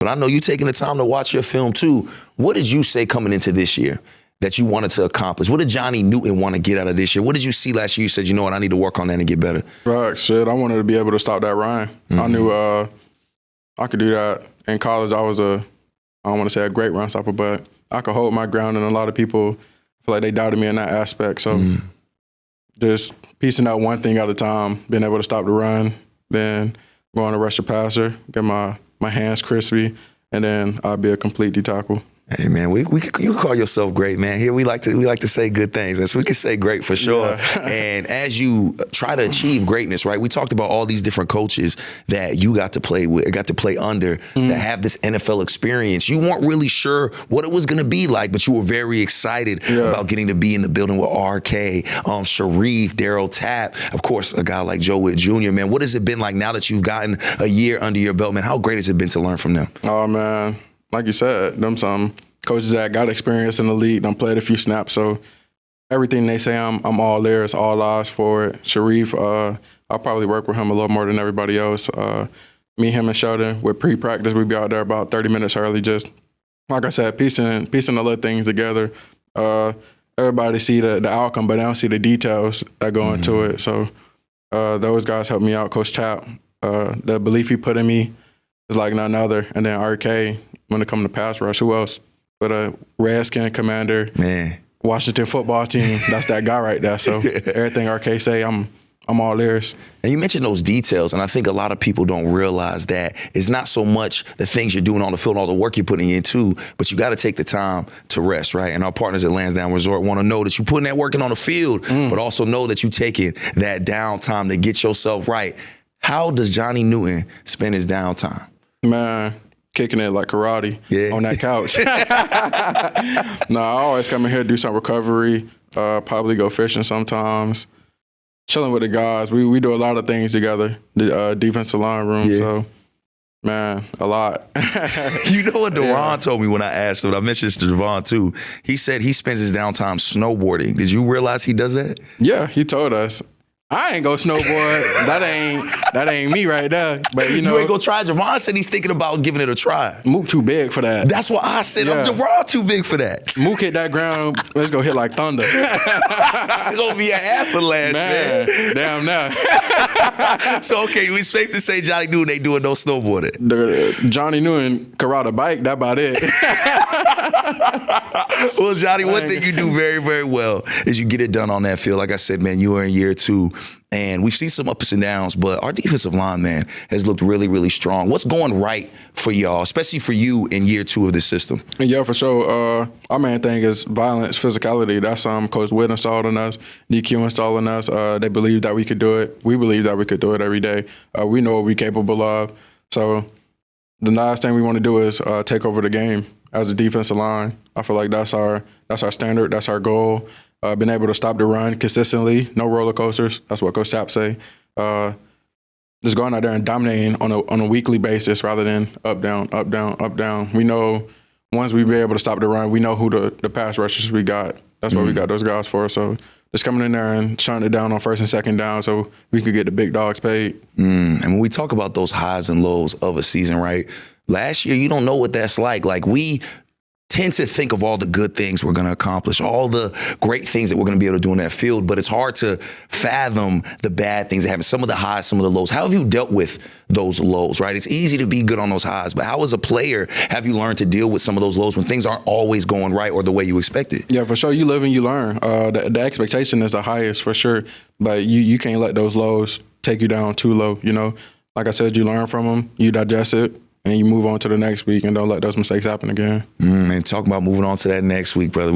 but I know you taking the time to watch your film too. What did you say coming into this year that you wanted to accomplish? What did Johnny Newton want to get out of this year? What did you see last year? You said, you know what, I need to work on that and get better. Right, shit, I wanted to be able to stop that run. I knew I could do that. In college, I was I don't want to say a great run stopper, but I could hold my ground, and a lot of people feel like they doubted me in that aspect. So just piecing out one thing at a time, being able to stop the run, then going to rush the passer, get my hands crispy, and then I'll be a complete D-tackle. Hey man, you call yourself great, man. Here we like to say good things, man. So we can say great for sure. Yeah. And as you try to achieve greatness, right? We talked about all these different coaches that you got to play with, got to play under, that have this NFL experience. You weren't really sure what it was going to be like, but you were very excited about getting to be in the building with RK, Sharif, Daryl Tapp, of course, a guy like Joe Witt Jr. Man, what has it been like now that you've gotten a year under your belt, man? How great has it been to learn from them? Oh man. Like you said, them some coaches that got experience in the league, done played a few snaps, so everything they say, I'm all ears, all eyes for it. Sharif, I'll probably work with him a little more than everybody else. Me, him, and Sheldon, with pre-practice, we'd be out there about 30 minutes early, just, like I said, piecing the little things together. Everybody see the outcome, but they don't see the details that go into it. So those guys helped me out. Coach Tapp, the belief he put in me is like none other. And then RK, when it comes to pass rush, who else? But a Redskin commander, Washington football team, that's that guy right there. So everything RK say, I'm all ears. And you mentioned those details, and I think a lot of people don't realize that it's not so much the things you're doing on the field, all the work you're putting into, but you got to take the time to rest, right? And our partners at Lansdowne Resort want to know that you're putting that work in on the field, but also know that you're taking that downtime to get yourself right. How does Johnny Newton spend his downtime? Man, kicking it like karate on that couch. No, I always come in here, do some recovery, probably go fishing sometimes, chilling with the guys. We do a lot of things together, the defensive line room, so, man, a lot. You know what Deron told me when I asked him, I mentioned this to Devon too, he said he spends his downtime snowboarding. Did you realize he does that? Yeah, he told us. I ain't go snowboard. That ain't me right there. But you know, you ain't go try. Javon said he's thinking about giving it a try. Mook too big for that. That's what I said. I'm Javon too big for that. Mook hit that ground. Let's go hit like thunder. It's gonna be an avalanche, man. Damn now. So okay, we safe to say Johnny Newton ain't doing no snowboarding. Johnny Newton can ride a bike. That about it. Well, Johnny, one thing you do very, very well is you get it done on that field. Like I said, man, you are in year 2. And we've seen some ups and downs, but our defensive line, man, has looked really, really strong. What's going right for y'all, especially for you in year 2 of this system? Yeah, for sure. Our main thing is violence, physicality. That's Coach Witt installed in us, DQ installed in us. They believe that we could do it. We believe that we could do it every day. We know what we're capable of. So the last thing we want to do is take over the game as a defensive line. I feel like that's our standard. That's our goal. Been able to stop the run consistently, no roller coasters. That's what Coach Tapp say. Just going out there and dominating on a weekly basis rather than up, down, up, down, up, down. We know once we be able to stop the run, we know who the pass rushers we got. That's what we got those guys for. So just coming in there and shutting it down on first and second down so we could get the big dogs paid. And when we talk about those highs and lows of a season, right? Last year, you don't know what that's like. Like we tend to think of all the good things we're going to accomplish, all the great things that we're going to be able to do in that field, but it's hard to fathom the bad things that happen, some of the highs, some of the lows. How have you dealt with those lows, right? It's easy to be good on those highs, but how as a player have you learned to deal with some of those lows when things aren't always going right or the way you expected? Yeah, for sure. You live and you learn. The expectation is the highest for sure, but you can't let those lows take you down too low, you know? Like I said, you learn from them, you digest it, and you move on to the next week and don't let those mistakes happen again. And talking about moving on to that next week, brother.